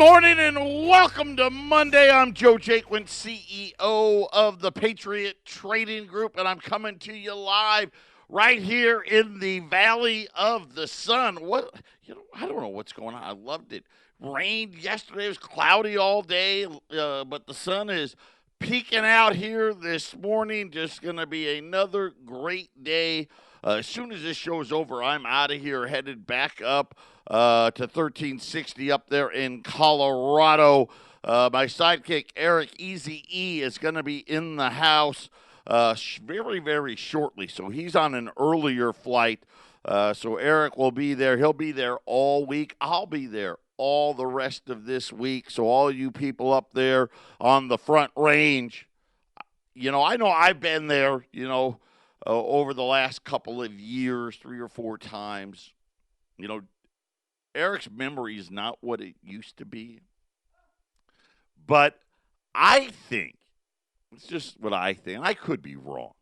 morning and welcome to Monday. I'm Joe Jaquin, CEO of the Patriot Trading Group, and I'm coming to you live right here in the Valley of the Sun. I don't know what's going on. I loved it. Rained yesterday. It was cloudy all day, but the sun is peeking out here this morning. Just going to be another great day. As soon as this show's over, I'm out of here, headed back up to 1360 up there in Colorado. My sidekick, Eric Easy E, is going to be in the house very, very shortly. So he's on an earlier flight. So Eric will be there. He'll be there all week. I'll be there all the rest of this week. So all you people up there on the Front Range, I know I've been there, over the last couple of years, 3 or 4 times. Eric's memory is not what it used to be. But I think, it's just what I think, I could be wrong,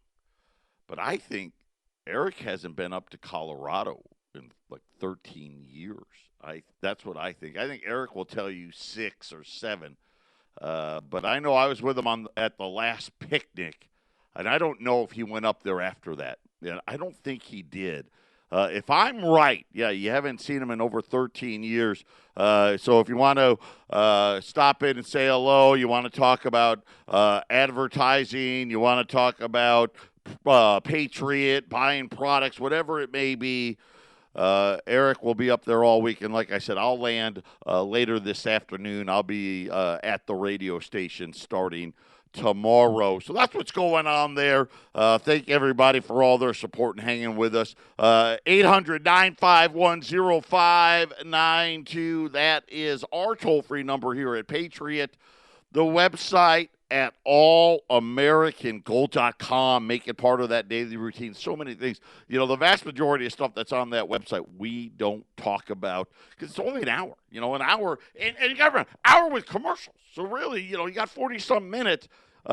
but I think Eric hasn't been up to Colorado in like 13 years. That's what I think. I think Eric will tell you 6 or 7. But I know I was with him at the last picnic, and I don't know if he went up there after that. I don't think he did. If I'm right, you haven't seen him in over 13 years. So if you want to stop in and say hello, you want to talk about advertising, you want to talk about Patriot, buying products, whatever it may be, Eric will be up there all week. And like I said, I'll land later this afternoon. I'll be at the radio station starting tomorrow. So that's what's going on there. Thank everybody for all their support and hanging with us. 800-951-0592. That is our toll-free number here at Patriot. The website at allamericangold.com. Make it part of that daily routine. So many things. The vast majority of stuff that's on that website we don't talk about because it's only an hour. An hour. And you got to remember, hour with commercials. So really, you got 40-some minutes.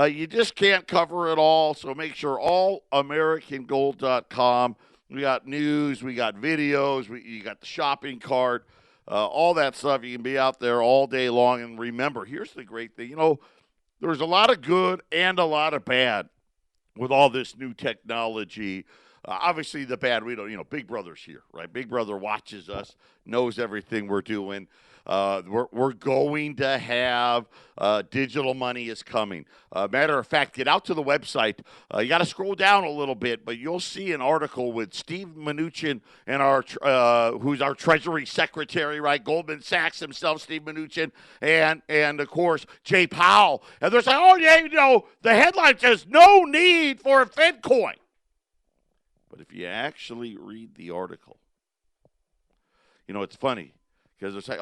You just can't cover it all. So make sure allamericangold.com. We got news. We got videos. You got the shopping cart. All that stuff. You can be out there all day long. And remember, here's the great thing. There's a lot of good and a lot of bad with all this new technology. Obviously, the bad, we don't, Big Brother's here, right? Big Brother watches us, knows everything we're doing. We're going to have digital money is coming. Matter of fact, get out to the website. You got to scroll down a little bit, but you'll see an article with Steve Mnuchin and who's our Treasury Secretary, right? Goldman Sachs himself, Steve Mnuchin, and of course Jay Powell. And they're saying, the headline says no need for a Fed coin. But if you actually read the article, it's funny. Because they're saying,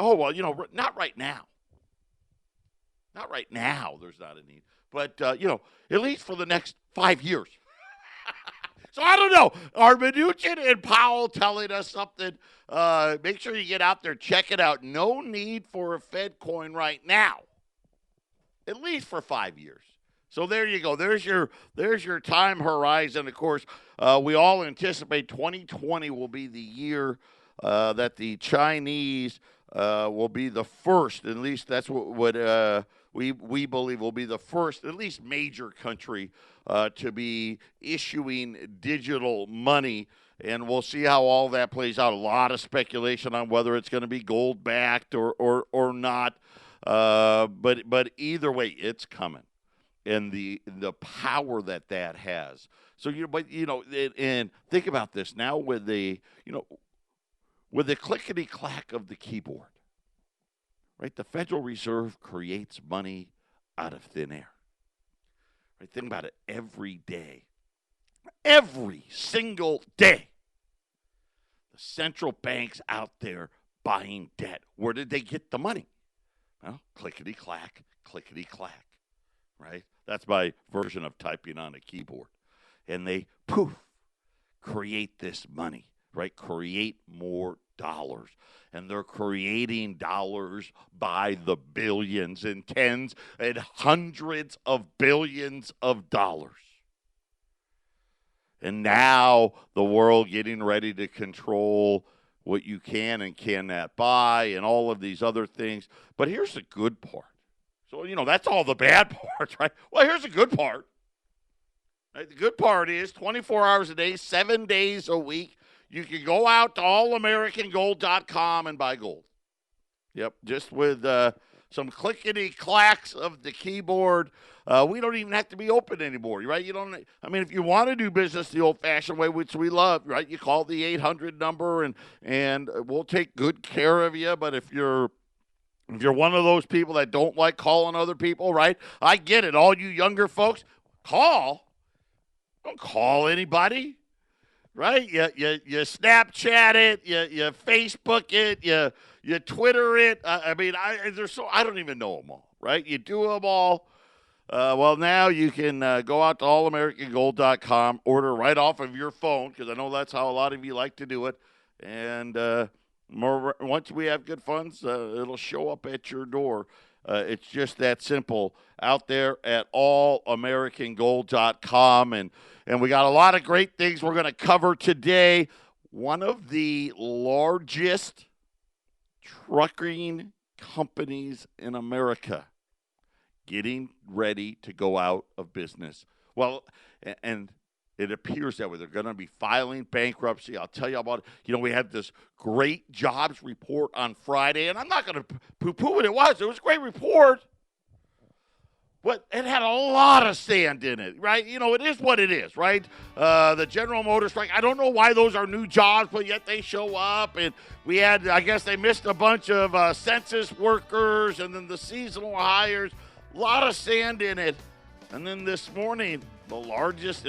not right now. Not right now, there's not a need. But, at least for the next 5 years. So I don't know. Are Mnuchin and Powell telling us something? Make sure you get out there, check it out. No need for a Fed coin right now. At least for 5 years. So there you go. There's your time horizon. Of course, we all anticipate 2020 will be the year that the Chinese will be the first, at least that's what we believe will be the first, at least major country to be issuing digital money. And we'll see how all that plays out. A lot of speculation on whether it's going to be gold-backed or not. But either way, it's coming. And the power that has. So, and think about this now with the clickety-clack of the keyboard, right? The Federal Reserve creates money out of thin air. Right? Think about it every day. Every single day. The central banks out there buying debt. Where did they get the money? Well, clickety-clack, clickety-clack, right? That's my version of typing on a keyboard. And they, create this money, right? Create more dollars. And they're creating dollars by the billions and tens and hundreds of billions of dollars. And now the world getting ready to control what you can and cannot buy and all of these other things. But here's the good part. So, that's all the bad parts, right? Well, here's the good part. Right? The good part is 24 hours a day, 7 days a week. You can go out to allamericangold.com and buy gold. Yep, just with some clickety-clacks of the keyboard. We don't even have to be open anymore, right? If you want to do business the old-fashioned way, which we love, right? You call the 800 number, and we'll take good care of you. But if you're one of those people that don't like calling other people, right? I get it. All you younger folks, call. Don't call anybody, right? You Snapchat it, you Facebook it, you Twitter it. I don't even know them all, right? You do them all. Well, now you can go out to allamericangold.com, order right off of your phone, because I know that's how a lot of you like to do it. And once we have good funds, it'll show up at your door. It's just that simple out there at allamericangold.com. And we got a lot of great things we're going to cover today. One of the largest trucking companies in America getting ready to go out of business. Well, and it appears that way. They're going to be filing bankruptcy. I'll tell you about it. We had this great jobs report on Friday, and I'm not going to poo-poo what it was. It was a great report, but it had a lot of sand in it, right? It is what it is, right? The General Motors strike, I don't know why those are new jobs, but yet they show up. And I guess they missed a bunch of census workers and then the seasonal hires. A lot of sand in it. And then this morning, the largest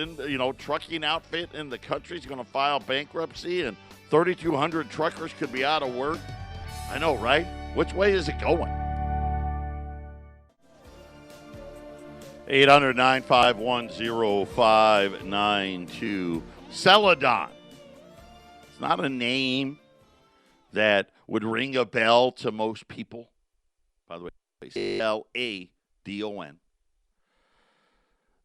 trucking outfit in the country is going to file bankruptcy, and 3,200 truckers could be out of work. I know, right? Which way is it going? 800-951-0592. Celadon. It's not a name that would ring a bell to most people. By the way, Celadon.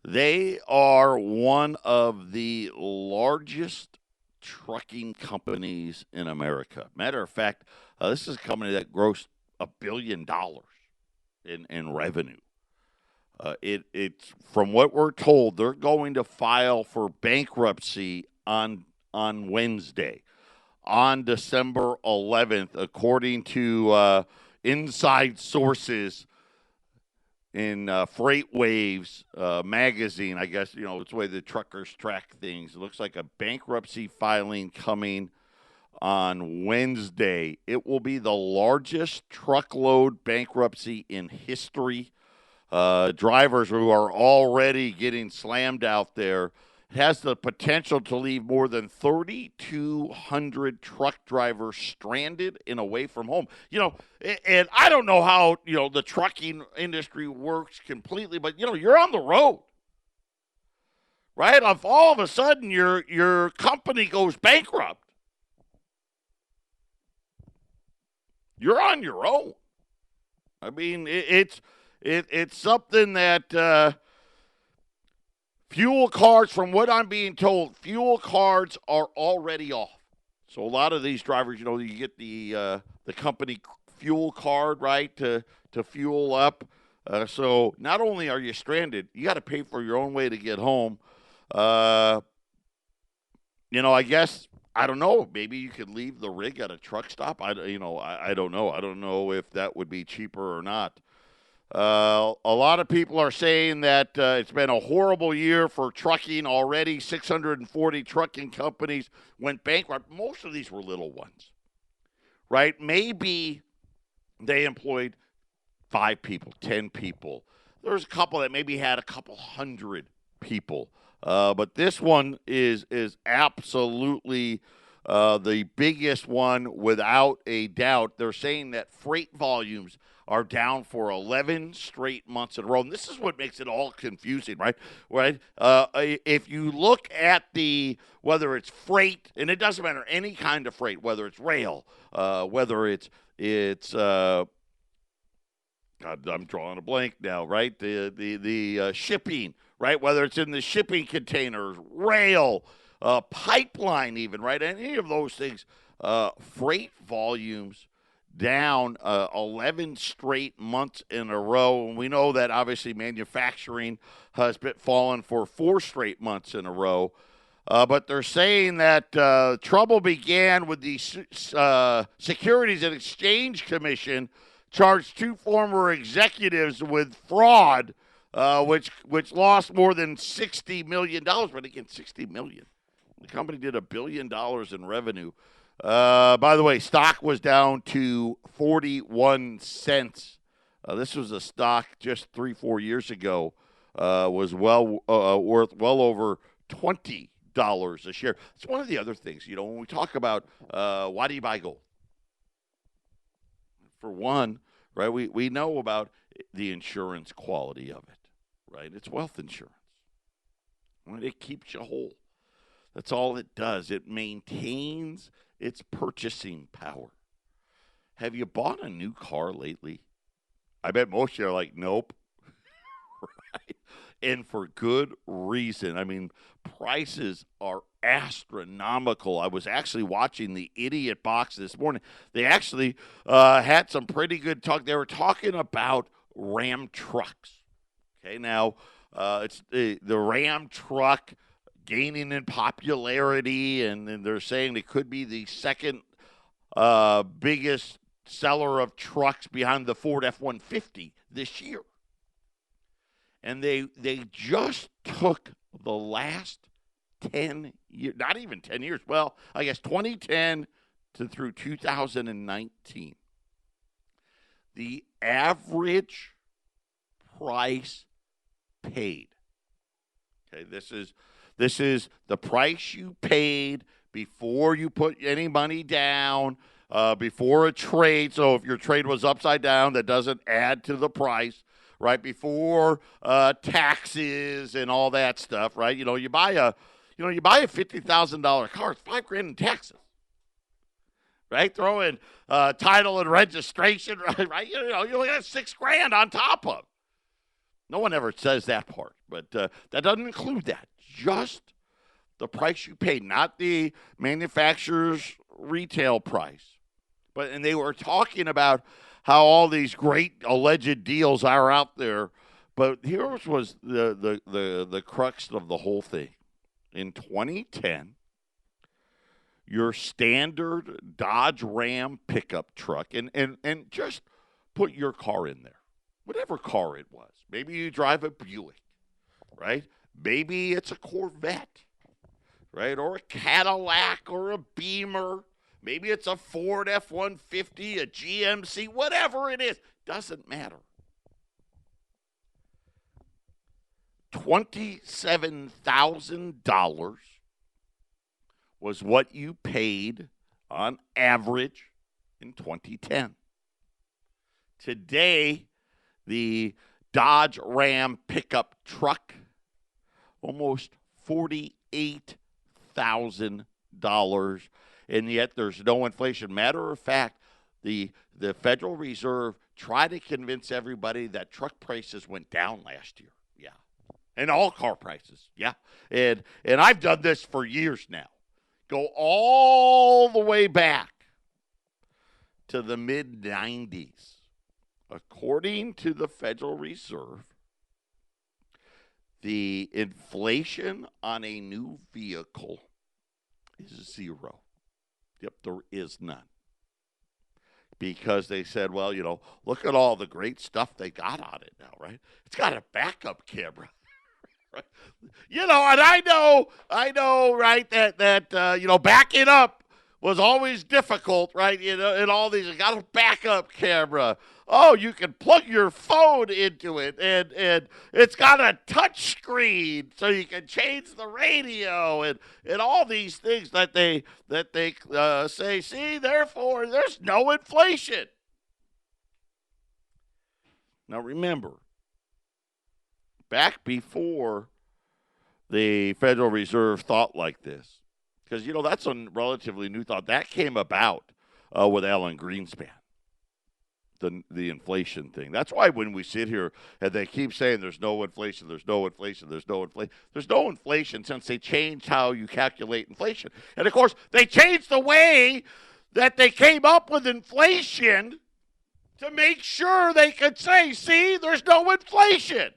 They are one of the largest trucking companies in America. Matter of fact, this is a company that grossed $1 billion in revenue. It's from what we're told, they're going to file for bankruptcy on Wednesday, on December 11th, according to inside sources in Freight Waves magazine. I guess, it's the way the truckers track things. It looks like a bankruptcy filing coming on Wednesday. It will be the largest truckload bankruptcy in history. Drivers who are already getting slammed out there. It has the potential to leave more than 3,200 truck drivers stranded and away from home. And I don't know how, the trucking industry works completely, but, you're on the road, right? If all of a sudden your company goes bankrupt, you're on your own. It's something that fuel cards, from what I'm being told, fuel cards are already off. So a lot of these drivers, you get the company fuel card, right, to fuel up. So not only are you stranded, you got to pay for your own way to get home. I guess, I don't know, maybe you could leave the rig at a truck stop. I don't know. I don't know if that would be cheaper or not. A lot of people are saying that it's been a horrible year for trucking already. 640 trucking companies went bankrupt. Most of these were little ones, right? Maybe they employed 5 people, 10 people. There's a couple that maybe had a couple hundred people. But this one is absolutely the biggest one without a doubt. They're saying that freight volumes are down for 11 straight months in a row. And this is what makes it all confusing, right? If you look at whether it's freight, and it doesn't matter, any kind of freight, whether it's rail, whether it's God, I'm drawing a blank now, right? The shipping, right? Whether it's in the shipping containers, rail, pipeline even, right? Any of those things, Freight volumes down 11 straight months in a row. And we know that obviously manufacturing has been fallen for 4 straight months in a row. But they're saying that trouble began with the Securities and Exchange Commission charged 2 former executives with fraud, which lost more than $60 million. But again, $60 million. The company did $1 billion in revenue. By the way, stock was down to 41 cents. This was a stock just 3-4 years ago was worth well over $20 a share. It's one of the other things, when we talk about why do you buy gold? For one, right, we know about the insurance quality of it, right? It's wealth insurance. Right? It keeps you whole. That's all it does. It maintains its purchasing power. Have you bought a new car lately? I bet most of you are like, nope. Right? And for good reason. I mean, prices are astronomical. I was actually watching the Idiot Box this morning. They actually had some pretty good talk. They were talking about Ram trucks. Okay, now it's the Ram truck gaining in popularity, and they're saying it could be the second biggest seller of trucks behind the Ford F-150 this year. And they just took the last 10 years, not even 10 years, well, I guess 2010 to through 2019. The average price paid. Okay, this is the price you paid before you put any money down, before a trade. So if your trade was upside down, that doesn't add to the price, right? Before taxes and all that stuff, right? You buy a $50,000 car, it's $5,000 in taxes, right? Throw in title and registration, right? You only got $6,000 on top of. No one ever says that part, but that doesn't include that. Just the price you paid, not the manufacturer's retail price. And they were talking about how all these great alleged deals are out there. But here was the crux of the whole thing. In 2010, your standard Dodge Ram pickup truck, and just put your car in there, whatever car it was. Maybe you drive a Buick, right? Maybe it's a Corvette, right? Or a Cadillac or a Beamer. Maybe it's a Ford F-150, a GMC, whatever it is. Doesn't matter. $27,000 was what you paid on average in 2010. Today, the Dodge Ram pickup truck, almost $48,000, and yet there's no inflation. Matter of fact, the Federal Reserve tried to convince everybody that truck prices went down last year. Yeah. And all car prices. Yeah. And I've done this for years now. Go all the way back to the mid-90s. According to the Federal Reserve, the inflation on a new vehicle is 0. Yep, there is none. Because they said, well, look at all the great stuff they got on it now, right? It's got a backup camera. Right? And I know, right, that backing up was always difficult, right? And all these, got a backup camera. Oh, you can plug your phone into it, and it's got a touch screen, so you can change the radio, and all these things that they say. See, therefore, there's no inflation. Now, remember, back before the Federal Reserve thought like this, because that's a relatively new thought that came about with Alan Greenspan. The inflation thing. That's why when we sit here and they keep saying there's no inflation, there's no inflation, there's no inflation. There's no inflation since they changed how you calculate inflation. And, of course, they changed the way that they came up with inflation to make sure they could say, see, there's no inflation.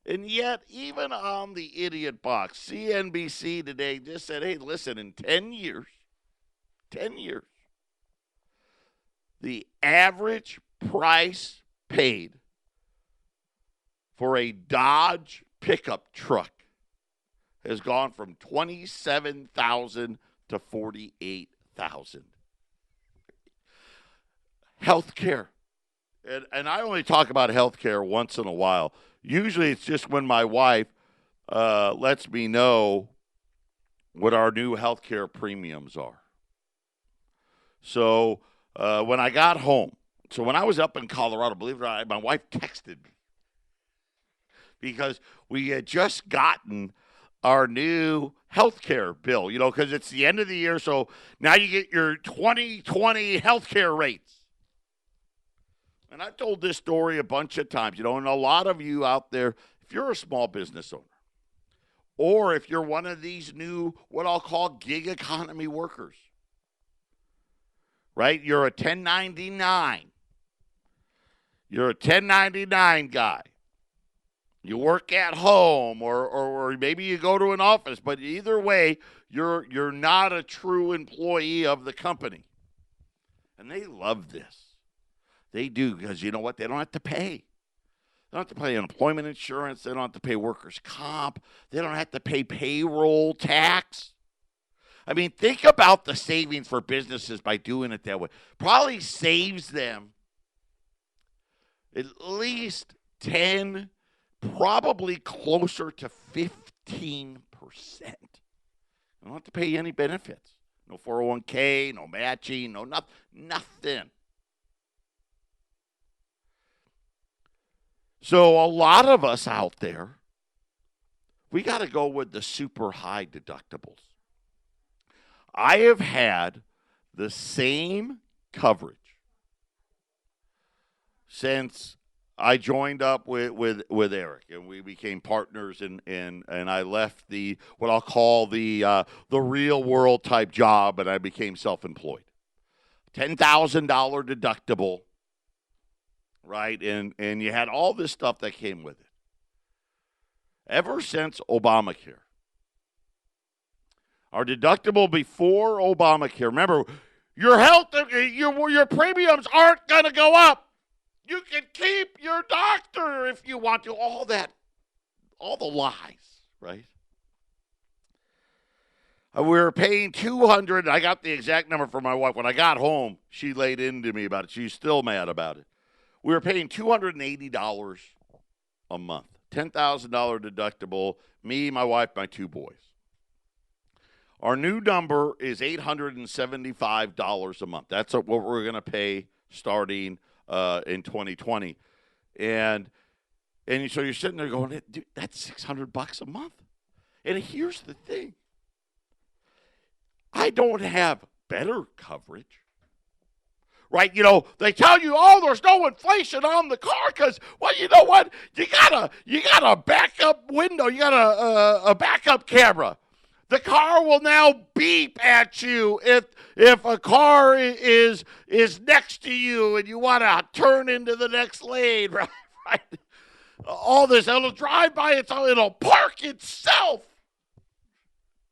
And yet, even on the idiot box, CNBC today just said, hey, listen, in 10 years, the average price paid for a Dodge pickup truck has gone from $27,000 to $48,000. Healthcare. And I only talk about healthcare once in a while. Usually it's just when my wife lets me know what our new healthcare premiums are. So when I got home, so when I was up in Colorado, believe it or not, my wife texted me because we had just gotten our new healthcare bill, because it's the end of the year. So now you get your 2020 healthcare rates. And I've told this story a bunch of times, and a lot of you out there, if you're a small business owner, or if you're one of these new, what I'll call gig economy workers, right? You're a 1099. You're a 1099 guy. You work at home, or maybe you go to an office, but either way, you're not a true employee of the company. And they love this. They do, because you know what? They don't have to pay. They don't have to pay unemployment insurance. They don't have to pay workers' comp. They don't have to pay payroll tax. I mean, think about the savings for businesses by doing it that way. Probably saves them at least 10, probably closer to 15%. They don't have to pay any benefits. No 401k, no matching, no nothing. So a lot of us out there, we got to go with the super high deductibles. I have had the same coverage since I joined up with Eric, and we became partners, and I left the what I'll call the real world type job, and I became self-employed. $10,000 deductible. Right, and you had all this stuff that came with it. Ever since Obamacare, our deductible before Obamacare, remember, your health, your premiums aren't going to go up. You can keep your doctor if you want to. All the lies, right? We were paying $200. I got the exact number from my wife. When I got home, she laid into me about it. She's still mad about it. We were paying $280 a month, $10,000 deductible, me, my wife, my two boys. Our new number is $875 a month. That's what we're going to pay starting in 2020. And so you're sitting there going, dude, that's $600 a month. And here's the thing. I don't have better coverage. Right, they tell you, there's no inflation on the car because, well, you know what? You got a backup window, you got a backup camera. The car will now beep at you if a car is next to you and you want to turn into the next lane, right? All this, it'll drive by itself, it'll park itself.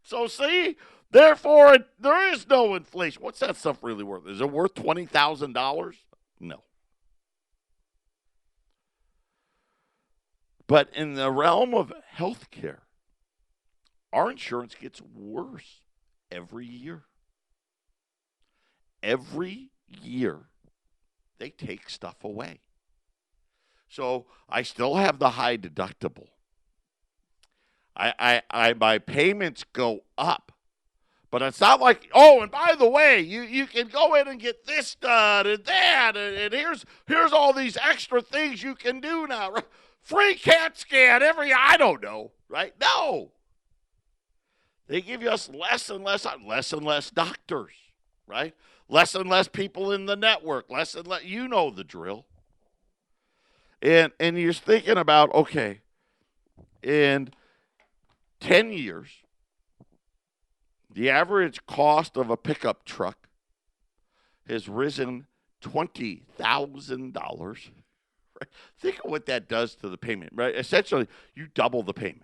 So see. Therefore, there is no inflation. What's that stuff really worth? Is it worth $20,000? No. But in the realm of healthcare, our insurance gets worse every year. Every year, they take stuff away. So I still have the high deductible. My payments go up. But it's not like, and by the way, you can go in and get this done and that, and here's all these extra things you can do now. Right? Free CAT scan I don't know, right? No. They give us less and less doctors, right? Less and less people in the network, less and less, you know the drill. And you're thinking about, okay, in 10 years, The average cost of a pickup truck has risen $20,000. Right? Think of what that does to the payment. Right? Essentially, you double the payment.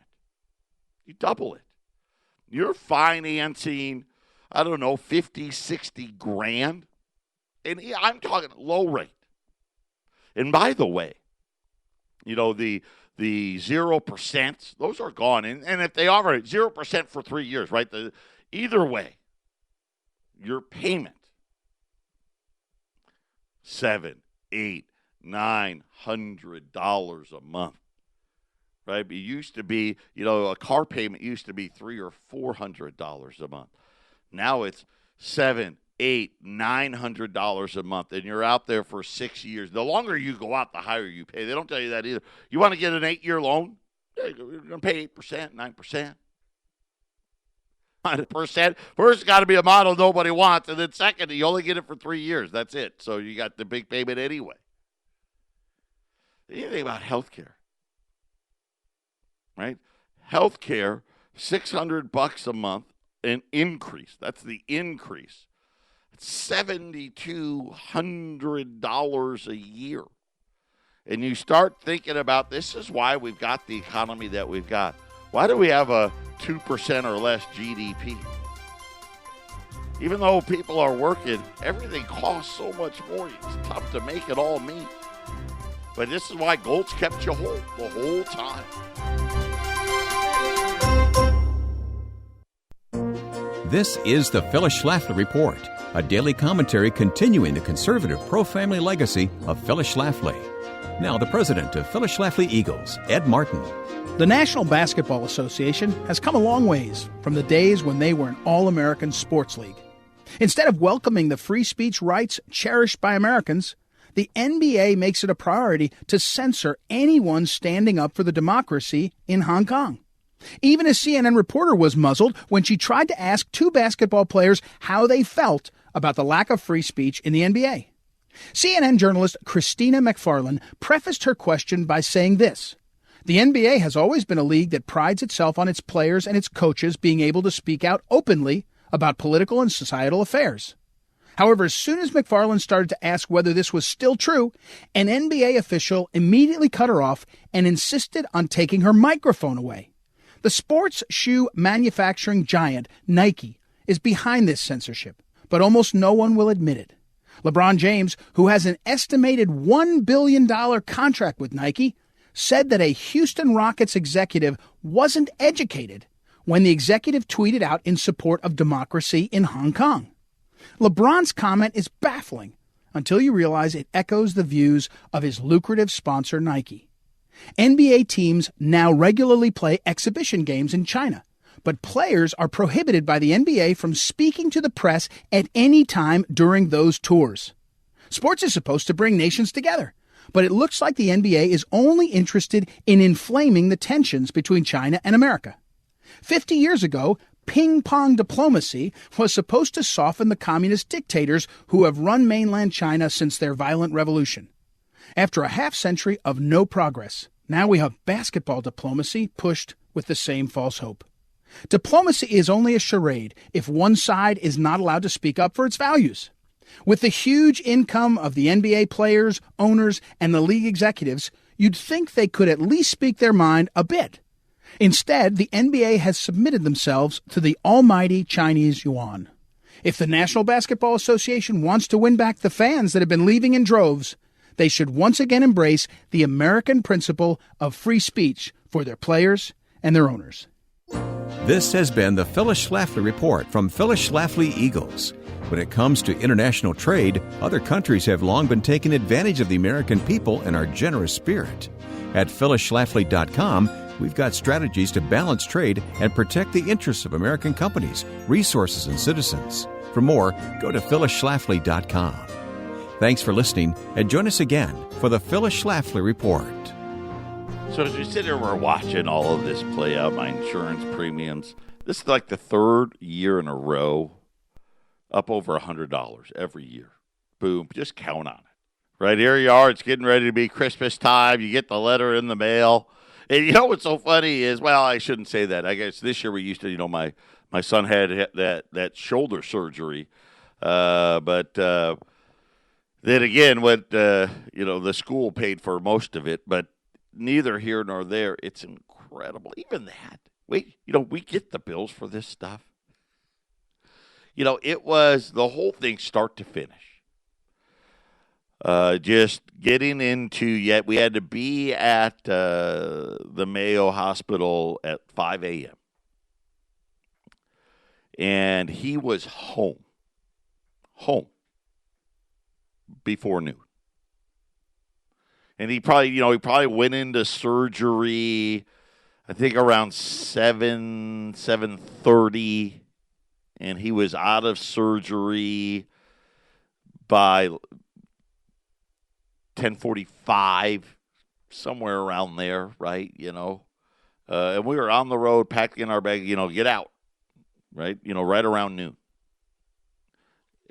You double it. You're financing, I don't know, 50, 60 grand. And I'm talking low rate. And by the way, you know, the 0%, those are gone. And if they offer it 0% for 3 years, right? Either way, your payment, $700, $800, $900 a month. Right? It used to be, you know, a car payment used to be $300 or $400 a month. Now it's $700, $800, $900 a month, and you're out there for 6 years. The longer you go out, the higher you pay. They don't tell you that either. You want to get an 8-year loan? You're going to pay 8%, 9%. 9%. First, got to be a model nobody wants, and then second, you only get it for 3 years. That's it. So you got the big payment anyway. You think about health care. Right? Healthcare, $600 a month, an increase. That's the increase. $7,200 a year. And you start thinking about, this is why we've got the economy that we've got. Why do we have a 2% or less GDP? Even though people are working, everything costs so much more. It's tough to make it all meet. But this is why gold's kept you whole the whole time. This is the Phyllis Schlafly Report, a daily commentary continuing the conservative pro-family legacy of Phyllis Schlafly. Now the president of Phyllis Schlafly Eagles, Ed Martin. The National Basketball Association has come a long ways from the days when they were an all-American sports league. Instead of welcoming the free speech rights cherished by Americans, the NBA makes it a priority to censor anyone standing up for the democracy in Hong Kong. Even a CNN reporter was muzzled when she tried to ask two basketball players how they felt about the lack of free speech in the NBA. CNN journalist Christina McFarland prefaced her question by saying this: "The NBA has always been a league that prides itself on its players and its coaches being able to speak out openly about political and societal affairs." However, as soon as McFarland started to ask whether this was still true, an NBA official immediately cut her off and insisted on taking her microphone away. The sports shoe manufacturing giant, Nike, is behind this censorship, but almost no one will admit it. LeBron James, who has an estimated $1 billion contract with Nike, said that a Houston Rockets executive wasn't educated when the executive tweeted out in support of democracy in Hong Kong. LeBron's comment is baffling until you realize it echoes the views of his lucrative sponsor, Nike. NBA teams now regularly play exhibition games in China, but players are prohibited by the NBA from speaking to the press at any time during those tours. Sports is supposed to bring nations together, but it looks like the NBA is only interested in inflaming the tensions between China and America. 50 years ago, ping-pong diplomacy was supposed to soften the communist dictators who have run mainland China since their violent revolution. After a half-century of no progress, now we have basketball diplomacy pushed with the same false hope. Diplomacy is only a charade if one side is not allowed to speak up for its values. With the huge income of the NBA players, owners, and the league executives, you'd think they could at least speak their mind a bit. Instead, the NBA has submitted themselves to the almighty Chinese yuan. If the National Basketball Association wants to win back the fans that have been leaving in droves, they should once again embrace the American principle of free speech for their players and their owners. This has been the Phyllis Schlafly Report from Phyllis Schlafly Eagles. When it comes to international trade, other countries have long been taking advantage of the American people and our generous spirit. At phyllisschlafly.com, we've got strategies to balance trade and protect the interests of American companies, resources, and citizens. For more, go to phyllisschlafly.com. Thanks for listening, and join us again for the Phyllis Schlafly Report. So as we sit here, we're watching all of this play out, my insurance premiums. This is like the third year in a row, up over $100 every year. Boom, just count on it. Right, here you are, it's getting ready to be Christmas time. You get the letter in the mail. And you know what's so funny is, well, I shouldn't say that. I guess this year we used to, my son had that shoulder surgery, but then again, the school paid for most of it, but neither here nor there. It's incredible. Even that. We get the bills for this stuff. It was the whole thing start to finish. Just getting into we had to be at the Mayo Hospital at 5 a.m. And he was home before noon. And he probably went into surgery, I think around 7:30, and he was out of surgery by 10:45, somewhere around there, right? And we were on the road, packing our bag, get out, right? Right around noon.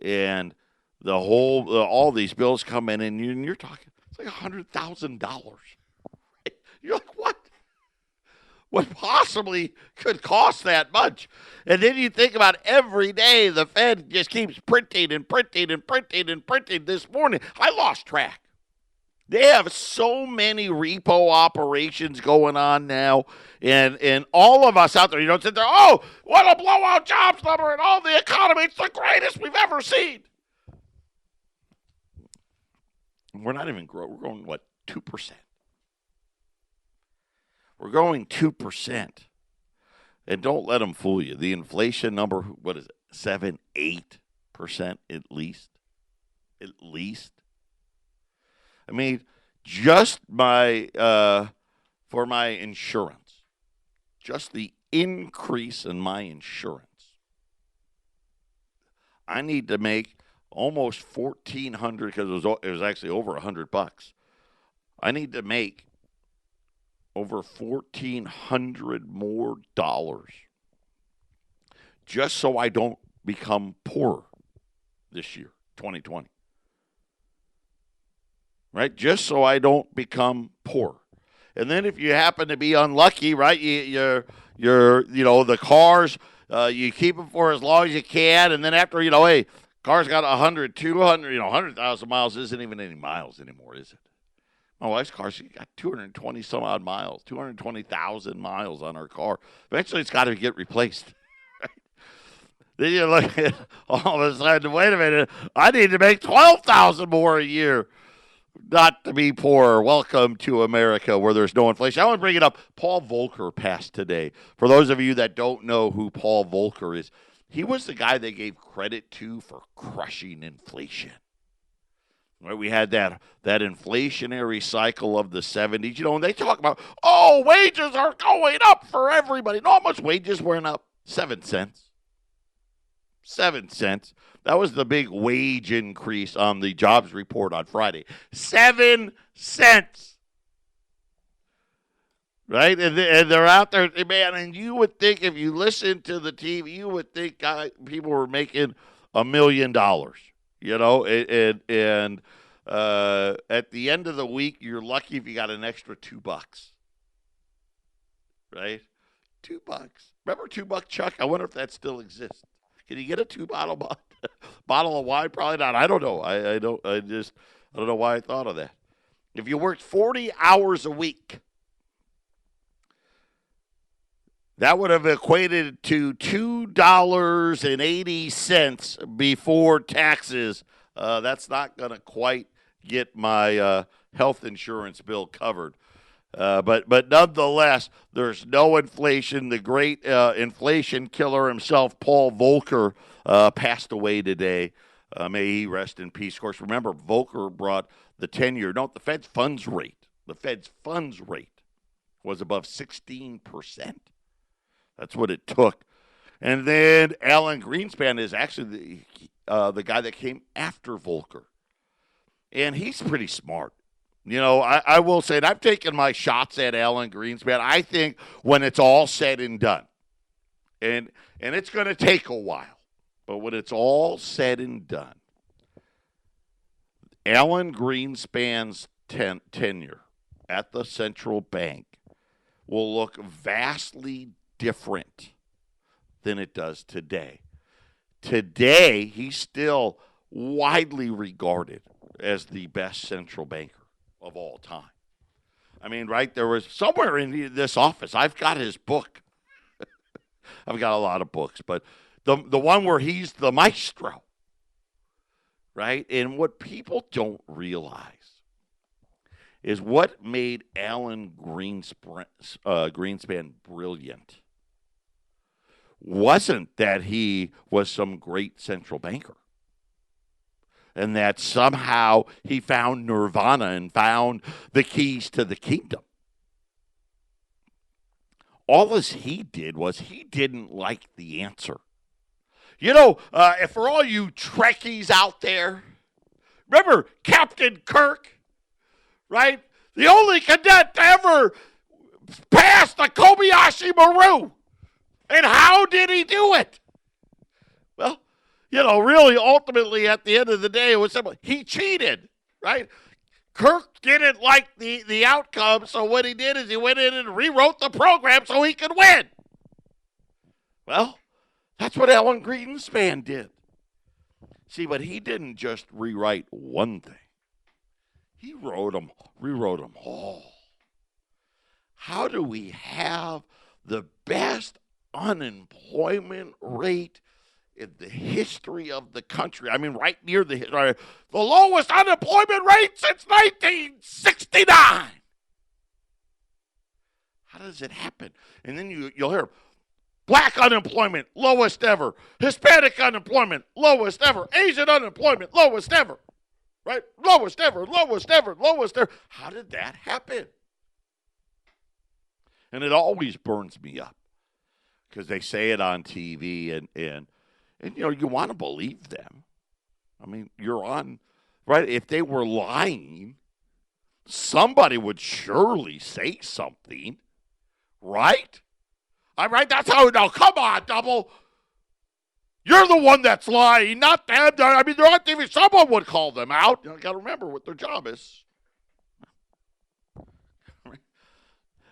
And all these bills come in, and you're talking, it's like $100,000. Right? You're like, what? What possibly could cost that much? And then you think about every day the Fed just keeps printing and printing and printing and printing. This morning, I lost track. They have so many repo operations going on now, and all of us out there, sit there, oh, what a blowout jobs number, and all the economy, it's the greatest we've ever seen. We're not even growing. We're growing, 2%? We're growing 2%. And don't let them fool you. The inflation number, what is it, 7, 8% at least? At least. I mean, just for my insurance, just the increase in my insurance, I need to make almost $1,400 because it was actually over $100. I need to make over $1,400 more dollars just so I don't become poorer this year, 2020. Right? Just so I don't become poor. And then if you happen to be unlucky, right, you're the cars, you keep them for as long as you can, and then after, hey, car's got 100, 200, 100,000 miles isn't even any miles anymore, is it? My wife's car, she got 220 some odd miles, 220,000 miles on her car. Eventually it's got to get replaced. Then you look at all of a sudden, wait a minute, I need to make 12,000 more a year. Not to be poor. Welcome to America where there's no inflation. I want to bring it up. Paul Volcker passed today. For those of you that don't know who Paul Volcker is, he was the guy they gave credit to for crushing inflation. Right? We had that inflationary cycle of the 70s. And they talk about, wages are going up for everybody. Know how much wages went up? 7 cents. 7 cents. That was the big wage increase on the jobs report on Friday. 7 cents. Right? And they're out there, man, and you would think if you listen to the TV, you would think people were making $1 million. And at the end of the week, you're lucky if you got an extra $2. Right? $2. Remember $2 Chuck? I wonder if that still exists. Can you get a 2-bottle bottle of wine? Probably not. I don't know. I don't know why I thought of that. If you worked 40 hours a week, that would have equated to $2.80 before taxes. That's not going to quite get my health insurance bill covered. But nonetheless, there's no inflation. The great inflation killer himself, Paul Volcker, passed away today. May he rest in peace. Of course, remember, Volcker brought the 10-year. No, the Fed's funds rate. The Fed's funds rate was above 16%. That's what it took. And then Alan Greenspan is actually the guy that came after Volcker. And he's pretty smart. I will say, and I've taken my shots at Alan Greenspan. I think when it's all said and done, and it's going to take a while, but when it's all said and done, Alan Greenspan's tenure at the central bank will look vastly different than it does today. Today, he's still widely regarded as the best central banker of all time. I mean, right, there was somewhere in this office, I've got his book. I've got a lot of books, but the one where he's the maestro, right? And what people don't realize is what made Alan Greenspan brilliant wasn't that he was some great central banker and that somehow he found nirvana and found the keys to the kingdom. All as he did was he didn't like the answer. You know, for all you Trekkies out there, remember Captain Kirk, right? The only cadet to ever pass the Kobayashi Maru. And how did he do it? Well, you know, really, ultimately, at the end of the day, it was simple. He cheated, right? Kirk didn't like the outcome, so what he did is he went in and rewrote the program so he could win. Well, that's what Alan Greenspan did. See, but he didn't just rewrite one thing. He rewrote them all. How do we have the best unemployment rate in the history of the country? I mean, right near the lowest unemployment rate since 1969. How does it happen? And then you'll hear black unemployment, lowest ever. Hispanic unemployment, lowest ever. Asian unemployment, lowest ever. Right? Lowest ever, lowest ever, lowest ever. How did that happen? And it always burns me up because they say it on TV and you know, you want to believe them. I mean, you're on, right? If they were lying, somebody would surely say something, right? I'm right. That's how. Now, come on, Double. You're the one that's lying, not them. I mean, they're on TV. Someone would call them out. You got to remember what their job is.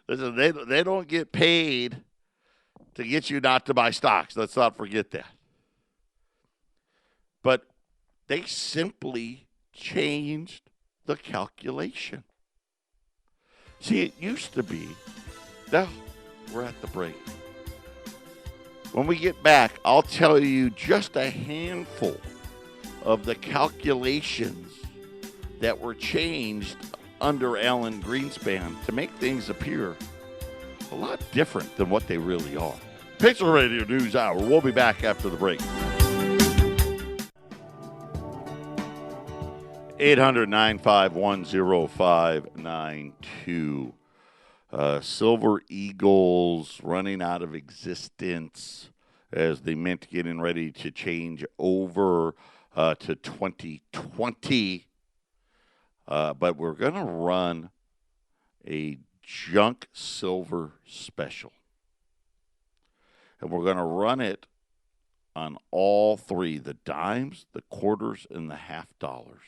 Listen, they don't get paid to get you not to buy stocks. Let's not forget that. But they simply changed the calculation. See, it used to be. Now, we're at the break. When we get back, I'll tell you just a handful of the calculations that were changed under Alan Greenspan to make things appear a lot different than what they really are. Patriot Radio News Hour. We'll be back after the break. 800-951-0592. Silver Eagles running out of existence as the mint getting ready to change over to 2020. But we're going to run a junk silver special. And we're going to run it on all three, the dimes, the quarters, and the half dollars.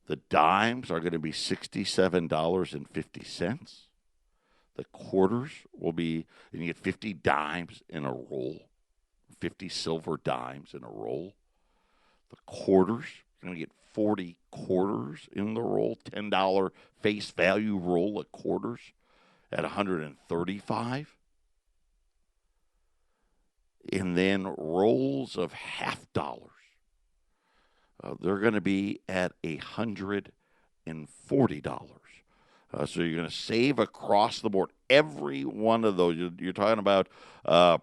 The dimes are going to be $67.50. The quarters will be, and you get 50 dimes in a roll, 50 silver dimes in a roll. The quarters, you're going to get 40 quarters in the roll, $10 face value roll of quarters at $135. And then rolls of half dollars. They're going to be at $140. So you're going to save across the board. Every one of those, you're talking about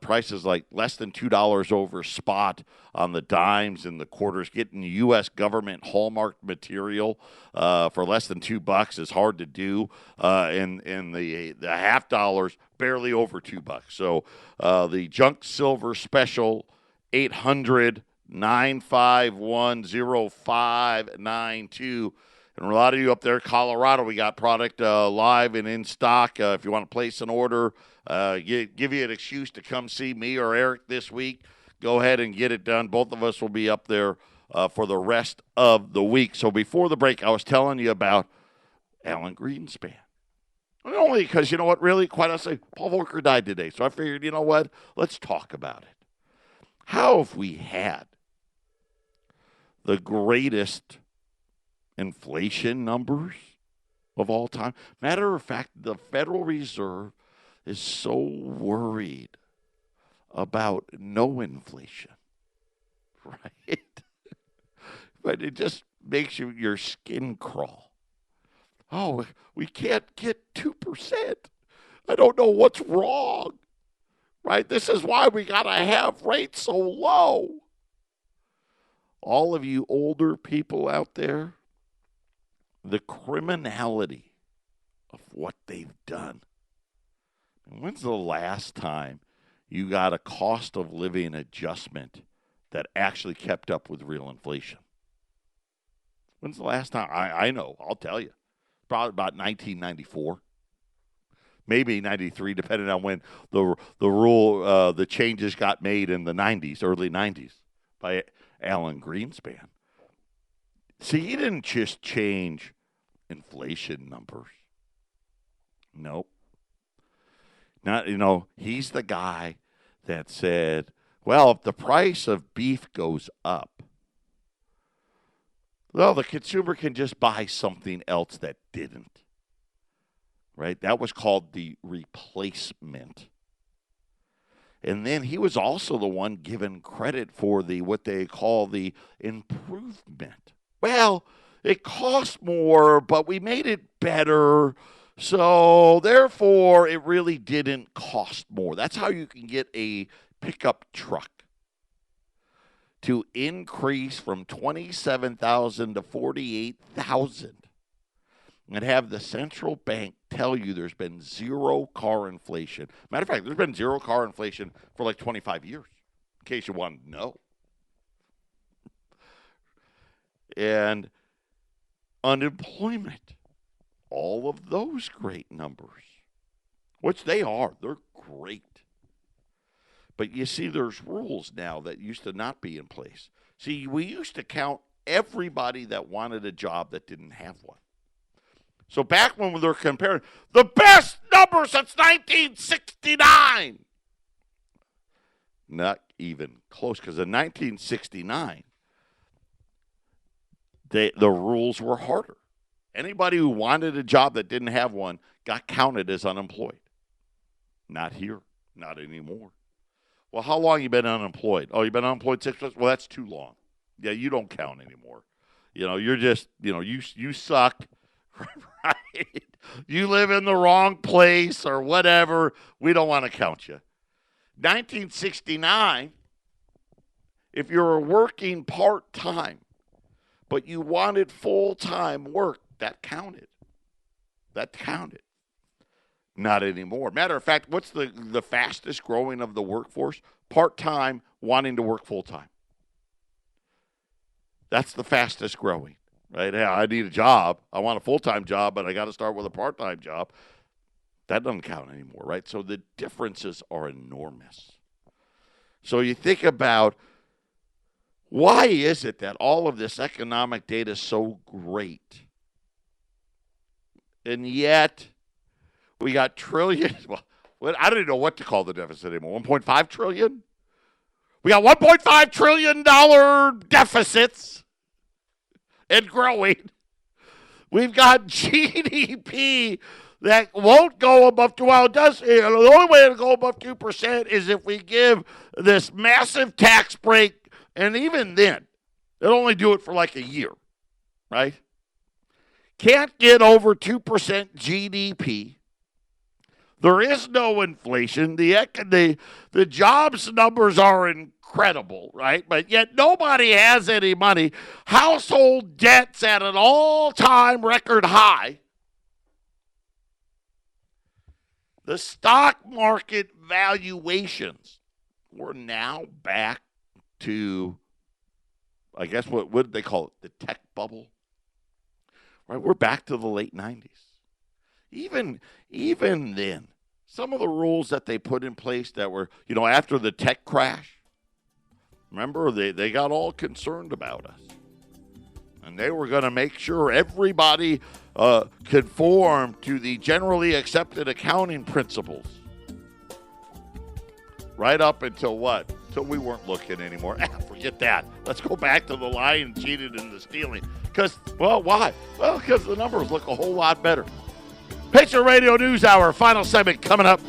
prices like less than $2 over spot on the dimes and the quarters. Getting U.S. government hallmarked material for less than $2 is hard to do. And the half dollars, barely over $2. So the junk silver special, 800-951-0592. And a lot of you up there, Colorado, we got product live and in stock. If you want to place an order, give you an excuse to come see me or Eric this week, go ahead and get it done. Both of us will be up there for the rest of the week. So before the break, I was telling you about Alan Greenspan. Not only because, you know what, really, quite honestly, Paul Volcker died today. So I figured, you know what, let's talk about it. How have we had the greatest inflation numbers of all time? Matter of fact, the Federal Reserve is so worried about no inflation, right? But it just makes your skin crawl. Oh, we can't get 2%. I don't know what's wrong, right? This is why we got to have rates so low. All of you older people out there, the criminality of what they've done. When's the last time you got a cost of living adjustment that actually kept up with real inflation? When's the last time? I know, I'll tell you. Probably about 1994. Maybe 93, depending on when the changes got made in the 90s, early 90s, by Alan Greenspan. See, he didn't just change inflation numbers. Nope. Not, he's the guy that said, well, if the price of beef goes up, well, the consumer can just buy something else that didn't. Right? That was called the replacement. And then he was also the one given credit for what they call the improvement. Well, it cost more, but we made it better. So, therefore, it really didn't cost more. That's how you can get a pickup truck to increase from $27,000 to $48,000 and have the central bank tell you there's been zero car inflation. Matter of fact, there's been zero car inflation for like 25 years, in case you wanted to know. And unemployment, all of those great numbers, which they are. They're great. But you see, there's rules now that used to not be in place. See, we used to count everybody that wanted a job that didn't have one. So back when we were comparing the best number since 1969, not even close, because in 1969, the rules were harder. Anybody who wanted a job that didn't have one got counted as unemployed. Not here, not anymore. Well, how long you been unemployed? Oh, you've been unemployed 6 months? Well, that's too long. Yeah, you don't count anymore. You're just, you suck, right? You live in the wrong place or whatever. We don't want to count you. 1969, if you were working part-time, but you wanted full-time work, that counted. That counted. Not anymore. Matter of fact, what's the fastest growing of the workforce? Part-time, wanting to work full-time. That's the fastest growing, right? Hey, I need a job. I want a full-time job, but I got to start with a part-time job. That doesn't count anymore, right? So the differences are enormous. So you think about, why is it that all of this economic data is so great? And yet, we got trillions. Well, I don't even know what to call the deficit anymore. 1.5 trillion? We got $1.5 trillion deficits and growing. We've got GDP that won't go above 2. Well, it does. The only way to go above 2% is if we give this massive tax break, and even then, they'll only do it for like a year, right? Can't get over 2% GDP. There is no inflation. The jobs numbers are incredible, right? But yet nobody has any money. Household debt's at an all-time record high. The stock market valuations, we're now back to, I guess, what did they call it? The tech bubble? Right? We're back to the late 90s. Even then, some of the rules that they put in place that were, after the tech crash, remember, they got all concerned about us. And they were going to make sure everybody conformed to the generally accepted accounting principles. Right up until what? Until we weren't looking anymore. Forget that. Let's go back to the lying, cheating, and the stealing. Because, well, why? Well, because the numbers look a whole lot better. Patriot Radio News Hour, final segment coming up.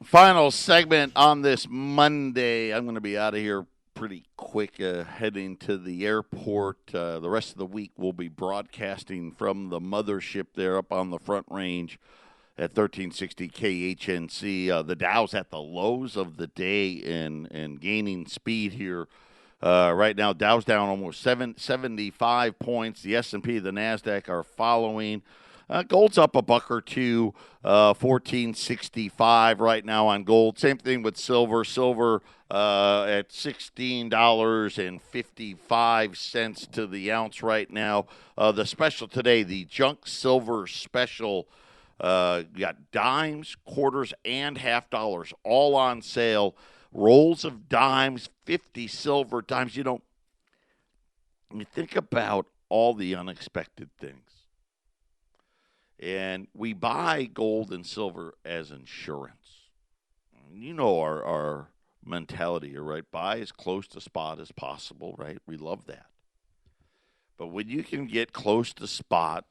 Final segment on this Monday. I'm going to be out of here pretty quick, heading to the airport. The rest of the week we'll be broadcasting from the mothership there up on the Front Range at 1360 KHNC. The Dow's at the lows of the day and gaining speed here. Right now, Dow's down almost 75 points. The S&P, the NASDAQ are following. Gold's up a buck or two, 14.65 right now on gold. Same thing with silver. Silver at $16.55 to the ounce right now. The special today, the junk silver special, got dimes, quarters, and half dollars all on sale. Rolls of dimes, 50 silver dimes. You think about all the unexpected things. And we buy gold and silver as insurance. You know our mentality here, right? Buy as close to spot as possible, right? We love that. But when you can get close to spot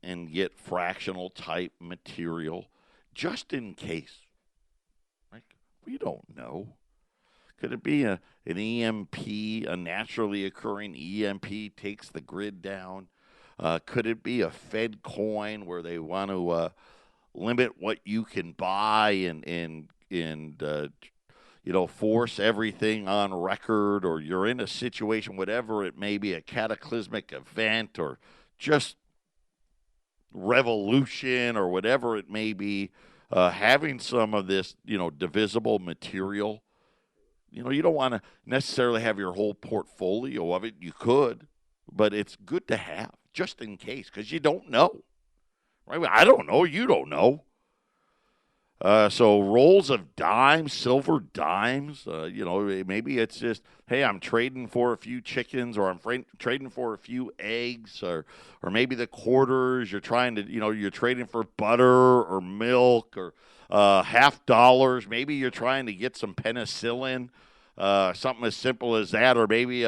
and get fractional type material, just in case, right? We don't know. Could it be an EMP, a naturally occurring EMP takes the grid down? Could it be a Fed coin where they want to limit what you can buy and force everything on record, or you're in a situation, whatever it may be, a cataclysmic event or just revolution or whatever it may be, having some of this, divisible material. You don't want to necessarily have your whole portfolio of it. You could, but it's good to have just in case, because you don't know. Right? I don't know. You don't know. So rolls of dimes, silver dimes, maybe it's just, hey, I'm trading for a few chickens, or I'm trading for a few eggs, or maybe the quarters, you're trying to, you're trading for butter or milk or half dollars. Maybe you're trying to get some penicillin, something as simple as that, or maybe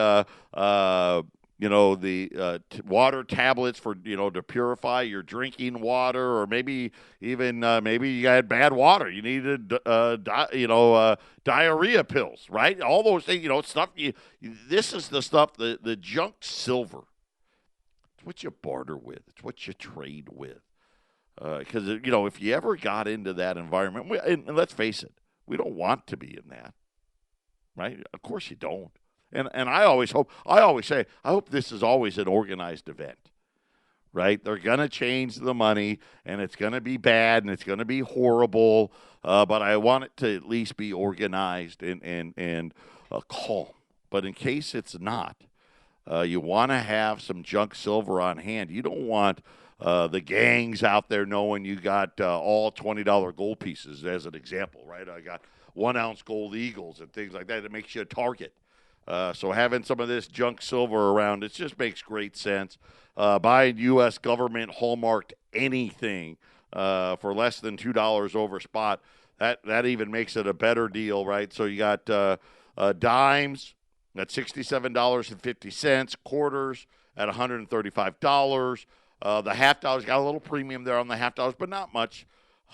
water tablets for, to purify your drinking water, or maybe even maybe you had bad water. You needed, diarrhea pills, right? All those things, stuff. This is the stuff, the junk silver. It's what you barter with. It's what you trade with. Because, if you ever got into that environment, and let's face it, we don't want to be in that, right? Of course you don't. And I always say, I hope this is always an organized event, right? They're going to change the money, and it's going to be bad, and it's going to be horrible, but I want it to at least be organized and calm. But in case it's not, you want to have some junk silver on hand. You don't want the gangs out there knowing you got all $20 gold pieces, as an example, right? I got 1 ounce gold eagles and things like that. It makes you a target. So having some of this junk silver around, it just makes great sense. Buying U.S. government hallmarked anything for less than $2 over spot, that even makes it a better deal, right? So you got dimes at $67.50, quarters at $135. The half dollars got a little premium there on the half dollars, but not much.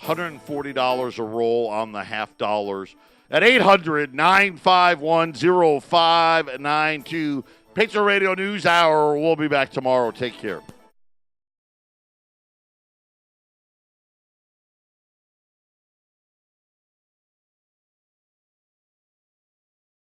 $140 a roll on the half dollars. At 800-951-0592. Patriot Radio News Hour. We'll be back tomorrow. Take care.